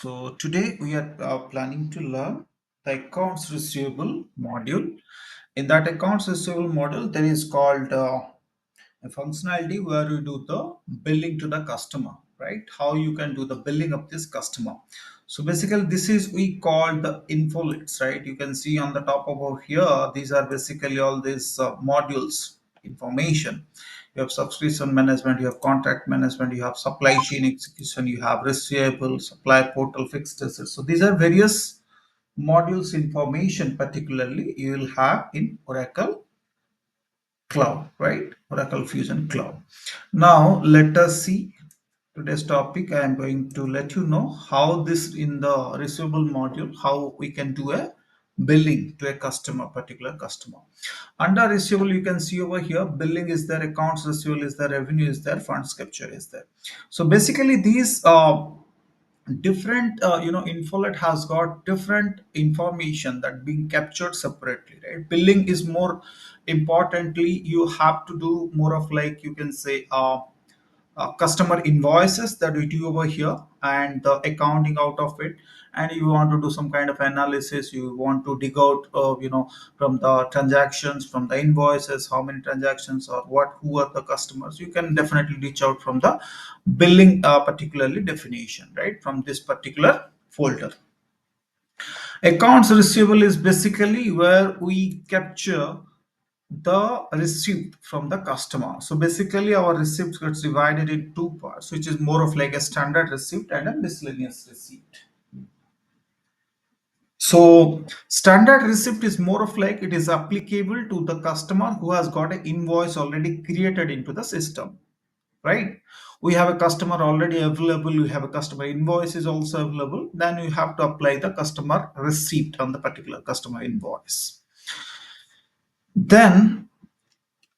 So today we are planning to learn the accounts receivable module. In that accounts receivable module, there is called a functionality where you do the billing to the customer, right? How you can do the billing of this customer. So basically, this is we call the infolets, right? You can see on the top over here. These are basically all these modules information. You have subscription management, you have contract management, you have supply chain execution, you have receivable, supply portal, fixed assets. So these are various modules information particularly you will have in Oracle Cloud, right? Oracle Fusion Cloud. Now let us see today's topic. I am going to let you know how this in the receivable module, how we can do a billing to a customer, particular customer. Under receivable, you can see over here, billing is there, accounts receivable is there, revenue is there, funds capture is there. So basically these different infolet has got different information that being captured separately, right? Billing is more importantly, you have to do more of like you can say customer invoices that we do over here and the accounting out of it, and you want to do some kind of analysis, you want to dig out from the transactions, from the invoices, how many transactions or what, who are the customers, you can definitely reach out from the billing particularly definition, right, from this particular folder. Accounts receivable is basically where we capture the receipt from the customer. So basically our receipt gets divided in two parts, which is more of like a standard receipt and a miscellaneous receipt. So standard receipt is more of like it is applicable to the customer who has got an invoice already created into the system, right? We have a customer already available, we have a customer invoice is also available, then you have to apply the customer receipt on the particular customer invoice. Then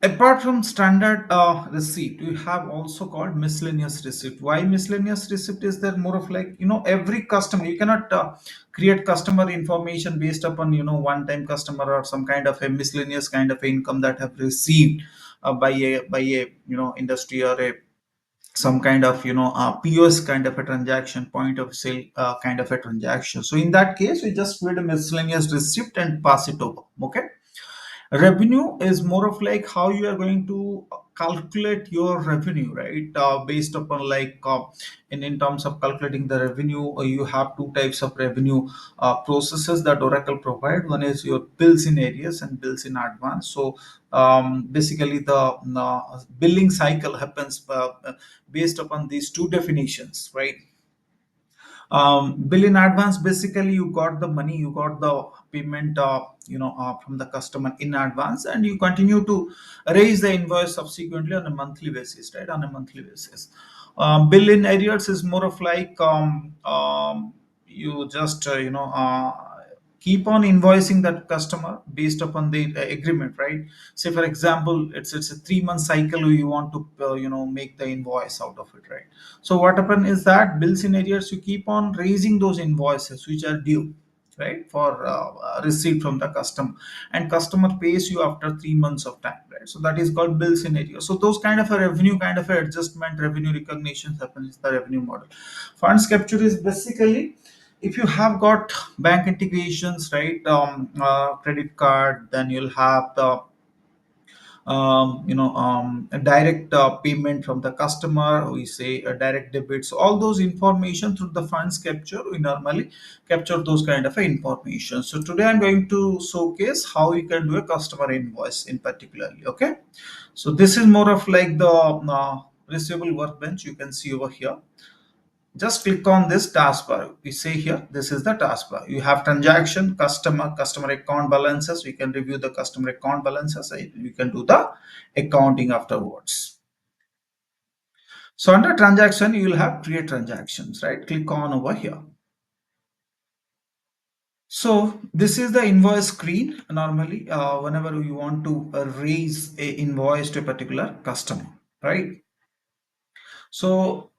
apart from standard receipt, we have also called miscellaneous receipt. Why miscellaneous receipt is there? More of like, every customer, you cannot create customer information based upon, one-time customer or some kind of a miscellaneous kind of income that have received by a industry or a some kind of POS kind of a transaction, point of sale kind of a transaction. So in that case, we just create a miscellaneous receipt and pass it over. Okay. Revenue is more of like how you are going to calculate your revenue, right? Based upon like in terms of calculating the revenue, you have two types of revenue processes that Oracle provide. One is your bills in arrears and bills in advance. So basically the billing cycle happens based upon these two definitions, right? Bill in advance, basically you got the money, you got the payment from the customer in advance, and you continue to raise the invoice subsequently on a monthly basis, right, on a monthly basis. Bill in arrears is more of like you just keep on invoicing that customer based upon the agreement, right? Say for example, it's a 3 month cycle, you want to make the invoice out of it, right? So what happen is that bill scenarios, you keep on raising those invoices which are due, right, for receipt from the customer, and customer pays you after 3 months of time, right? So that is called bill scenario. So those kind of a revenue kind of a adjustment, revenue recognition happens in the revenue model. Funds capture is basically if you have got bank integrations, right, credit card, then you'll have the a direct payment from the customer, we say a direct debit. So all those information through the funds capture, we normally capture those kind of information. So today I'm going to showcase how you can do a customer invoice in particularly. Okay, so this is more of like the receivable workbench you can see over here. Just click on this taskbar. We say here, this is the taskbar. You have transaction, customer account balances. We can review the customer account balances. You can do the accounting afterwards. So under transaction, you will have create transactions, right? Click on over here. So this is the invoice screen. Normally, whenever you want to raise a invoice to a particular customer, right? So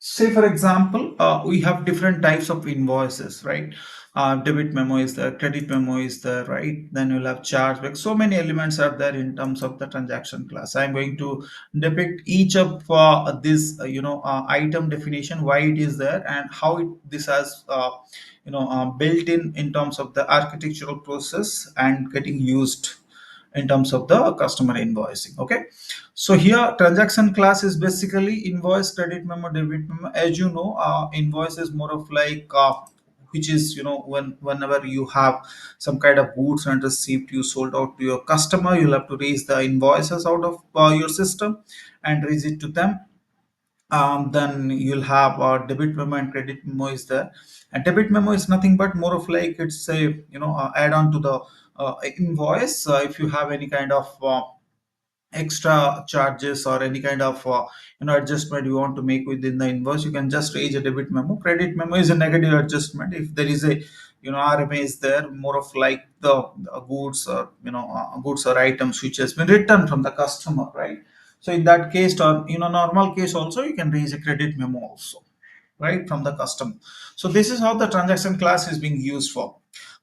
Say for example, we have different types of invoices, right? Debit memo is there, credit memo is there, right? Then you'll have chargeback. So many elements are there in terms of the transaction class. I'm going to depict each of this item definition, why it is there, and how this has built in terms of the architectural process and getting used in terms of the customer invoicing. Okay, so here transaction class is basically invoice, credit memo, debit memo. As you know, invoice is more of like which is, whenever you have some kind of goods and receipt you sold out to your customer, you'll have to raise the invoices out of your system and raise it to them. Then you'll have debit memo and credit memo is there. And debit memo is nothing but more of like it's a add on to the invoice. If you have any kind of extra charges or any kind of adjustment you want to make within the invoice, you can just raise a debit memo. Credit memo is a negative adjustment. If there is a RMA is there, more of like the goods or goods or items which has been returned from the customer, right? So in that case, or normal case also, you can raise a credit memo also, right, from the customer. So this is how the transaction class is being used for.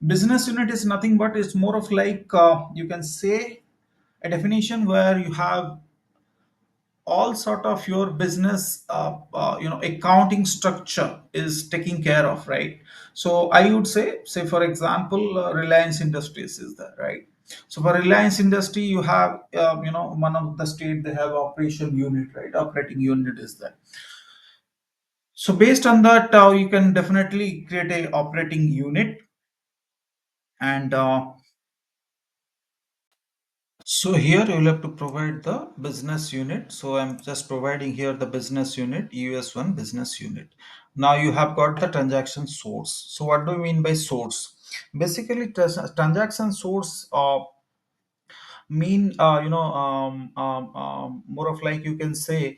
Business unit is nothing but it's more of like you can say a definition where you have all sort of your business accounting structure is taking care of, right? So I would say for example, Reliance Industries is there, right? So for Reliance Industry, you have one of the state, they have operation unit, right? Operating unit is there. So based on that, you can definitely create a operating unit. And so here you will have to provide the business unit. So I'm just providing here the business unit, US1 business unit. Now you have got the transaction source. So what do you mean by source? Basically, transaction source mean more of like you can say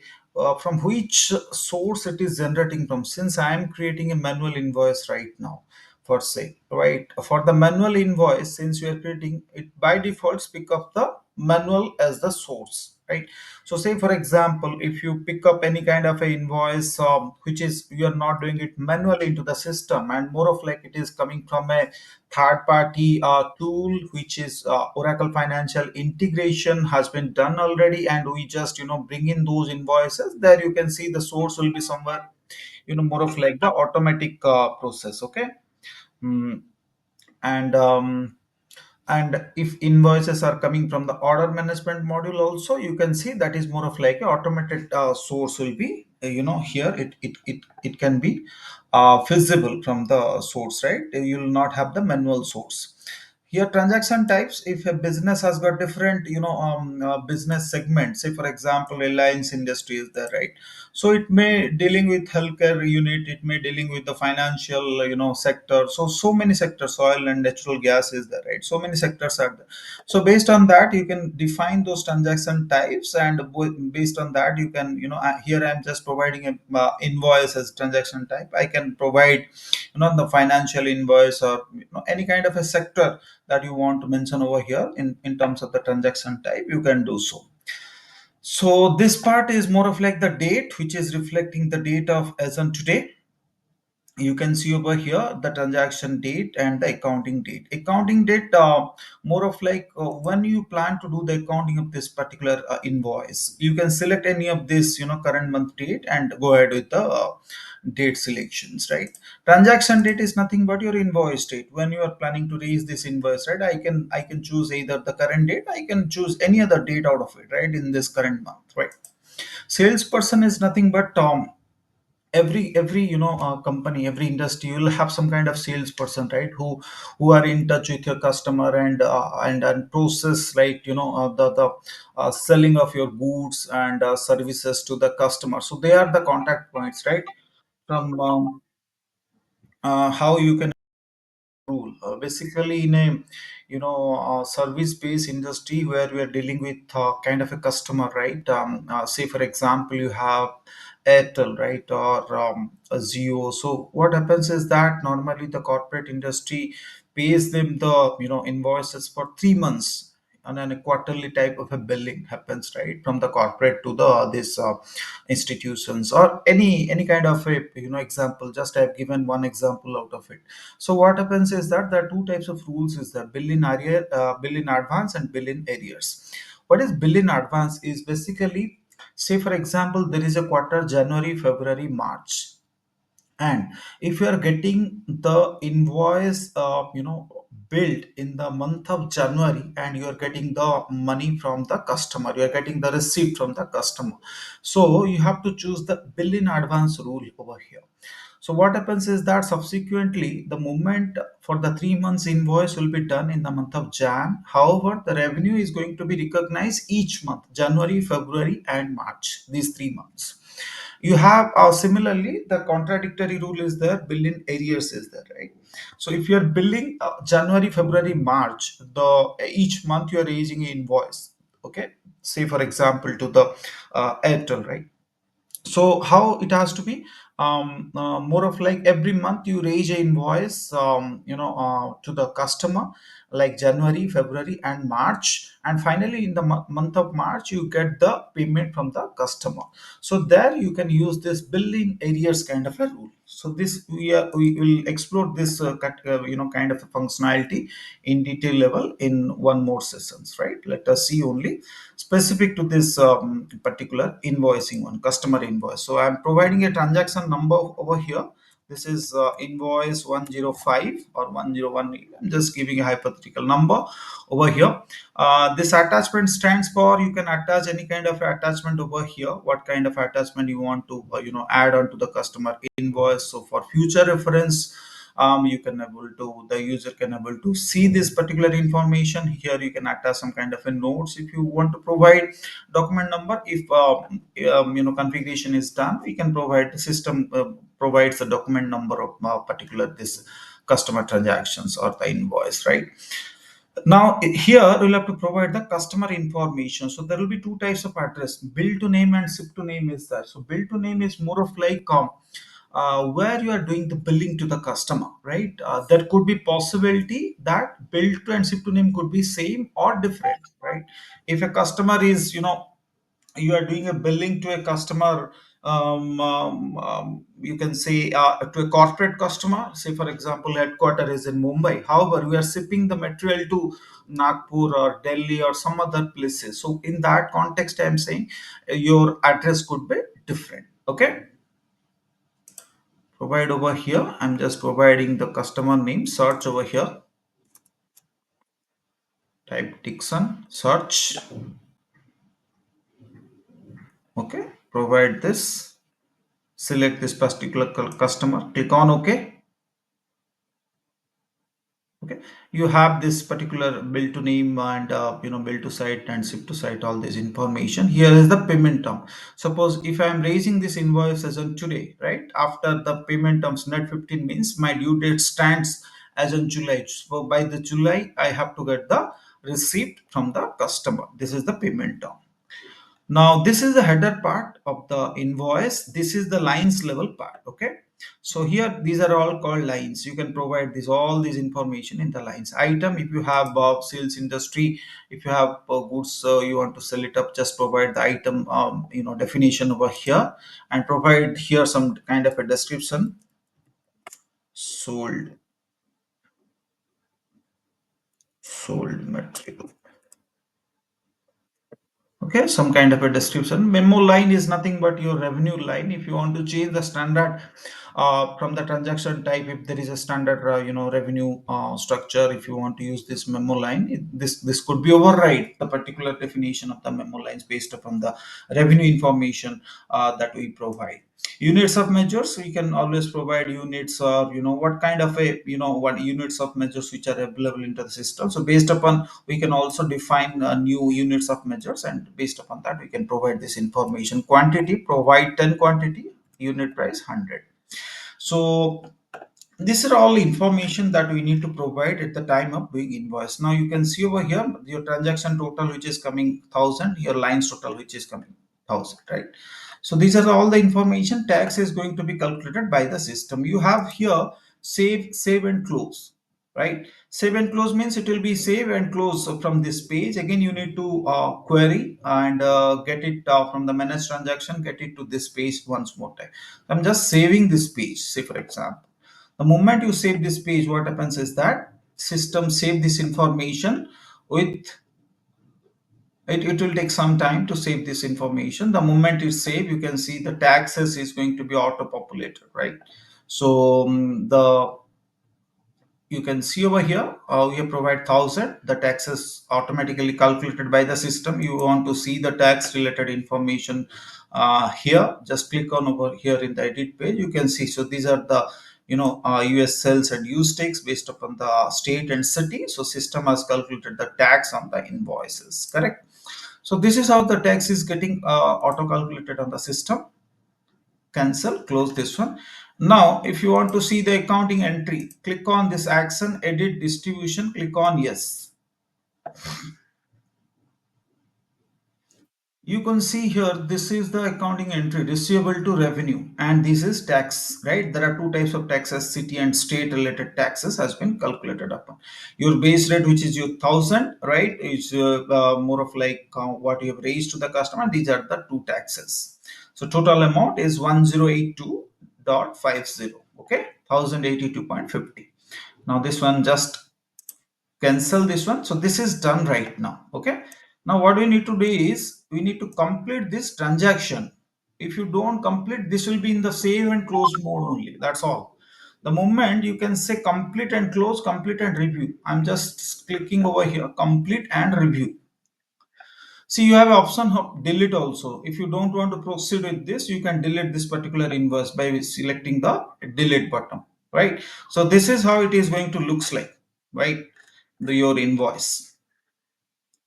from which source it is generating from. Since I am creating a manual invoice right now, for say, right, for the manual invoice, since you are creating it, by default pick up the manual as the source, right? So say for example, if you pick up any kind of a invoice which is you are not doing it manually into the system, and more of like it is coming from a third party tool, which is Oracle Financial integration has been done already, and we just bring in those invoices. There you can see the source will be somewhere more of like the automatic process. Okay. Mm, and if invoices are coming from the order management module also, you can see that is more of like a automated source will be here it can be feasible from the source, right? You will not have the manual source. Here transaction types, if a business has got different business segments, say for example Reliance Industry is there, right? So it may dealing with healthcare unit, it may dealing with the financial sector. So many sectors, oil and natural gas is there, right? So many sectors are there. So based on that you can define those transaction types, and based on that you can here I'm just providing a invoice as transaction type. I can provide the financial invoice, or any kind of a sector that you want to mention over here in terms of the transaction type, you can do so. So this part is more of like the date, which is reflecting the date of as on today. You can see over here the transaction date and the accounting date. Accounting date, more of like when you plan to do the accounting of this particular invoice, you can select any of this current month date and go ahead with the date selections, right? Transaction date is nothing but your invoice date. When you are planning to raise this invoice, right, I can choose either the current date, I can choose any other date out of it, right, in this current month, right? Salesperson is nothing but every company, every industry, you'll have some kind of salesperson, right, who are in touch with your customer and process, right, the selling of your goods and services to the customer. So they are the contact points, right? From how you can rule. Basically, in a service-based industry where we are dealing with kind of a customer, right? Say for example, you have Airtel, right, or a Zio. So what happens is that normally the corporate industry pays them the invoices for 3 months and then a quarterly type of a billing happens, right, from the corporate to the this institutions, or any kind of a example. Just I've given one example out of it. So what happens is that there are two types of rules: is that bill in area, bill in advance, and bill in arrears. What is bill in advance is basically, say for example, there is a quarter: January, February, March, and if you are getting the invoice billed in the month of January, and you are getting the money from the customer, you are getting the receipt from the customer, so you have to choose the bill in advance rule over here. So what happens is that subsequently, the moment for the 3 months invoice will be done in the month of Jan. However, the revenue is going to be recognized each month: January, February, and March. These 3 months. You have similarly the contradictory rule is there. Bill in arrears is there, right? So if you are billing January, February, March, the each month you are raising an invoice. Okay, say for example to the Airtel, right? So how it has to be, more of like every month you raise a invoice, to the customer, like January, February, and March, and finally in the month of March you get the payment from the customer. So there you can use this billing arrears kind of a rule. So this we will explore this kind of a functionality in detail level in one more sessions, right? Let us see only specific to this particular invoicing one, customer invoice. So I'm providing a transaction number over here. This is invoice 105 or 101. I'm just giving a hypothetical number over here. This attachment stands for, you can attach any kind of attachment over here. What kind of attachment you want to add on to the customer invoice. So for future reference, you can able to the user can able to see this particular information. Here you can attach some kind of a notes. If you want to provide document number, if configuration is done, we can provide the system provides the document number of particular this customer transactions or the invoice, right? Now here we'll have to provide the customer information. So there will be two types of address: bill to name and ship to name is there. So bill to name is more of like where you are doing the billing to the customer, right? There could be possibility that bill to and ship to name could be same or different, right? If a customer is, you are doing a billing to a customer, you can say to a corporate customer, say for example headquarter is in Mumbai, however we are shipping the material to Nagpur or Delhi or some other places. So in that context, I am saying your address could be different. Okay, provide over here. I'm just providing the customer name, search over here, type Dixon, search. Okay, provide this, select this particular customer, click on OK. Okay, you have this particular bill to name and bill to site and ship to site, all this information. Here is the payment term. Suppose if I am raising this invoice as on today, right, after the payment terms net 15 means my due date stands as on July. So by the July I have to get the receipt from the customer. This is the payment term. Now this is the header part of the invoice. This is the lines level part. Okay, so here these are all called lines. You can provide this all this information in the lines. Item, if you have sales industry, if you have goods you want to sell it up, just provide the item definition over here, and provide here some kind of a description. Sold material. Okay, some kind of a description. Memo line is nothing but your revenue line. If you want to change the standard from the transaction type, if there is a standard revenue structure, if you want to use this memo line, this could be override the particular definition of the memo lines based upon the revenue information that we provide. Units of measures, we can always provide units, or what kind of a what units of measures which are available into the system. So based upon, we can also define new units of measures, and based upon that we can provide this information. Quantity, provide 10 quantity, unit price 100. So these are all information that we need to provide at the time of doing invoice. Now you can see over here your transaction total which is coming 1000, your lines total which is coming 1000, right? So these are all the information. Tax is going to be calculated by the system. You have here save and close, right? Save and close means it will be save and close from this page. Again, you need to query and get it from the manage transaction, get it to this page once more time. I'm just saving this page. Say for example, the moment you save this page, what happens is that system save this information with it will take some time to save this information. The moment it's saved, you can see the taxes is going to be auto populated, right? So the you can see over here, we have provide 1000, the tax is automatically calculated by the system. You want to see the tax related information here, just click on over here in the edit page, you can see. So these are the US sales and use tax based upon the state and city. So system has calculated the tax on the invoices, correct? So this is how the tax is getting auto calculated on the system. Cancel, close this one. Now if you want to see the accounting entry, click on this action, edit distribution, click on yes. You can see here, this is the accounting entry, receivable to revenue, and this is tax, right? There are two types of taxes, city and state related taxes has been calculated upon. Your base rate, which is your 1000, right, is more of like what you have raised to the customer. These are the two taxes. So total amount is 1082.50, okay, 1082.50. Now this one, just cancel this one. So this is done right now, okay. Now what we need to do is we need to complete this transaction. If you don't complete, this will be in the save and close mode only, that's all. The moment you can say complete and close, complete and review, I'm just clicking over here, complete and review. See, you have option of delete also. If you don't want to proceed with this, you can delete this particular invoice by selecting the delete button, right? So this is how it is going to looks like, right? Your invoice,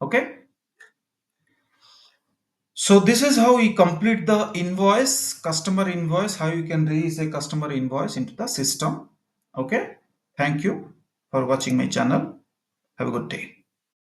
okay. So this is how we complete the invoice, customer invoice, how you can raise a customer invoice into the system, okay. Thank you for watching my channel. Have a good day.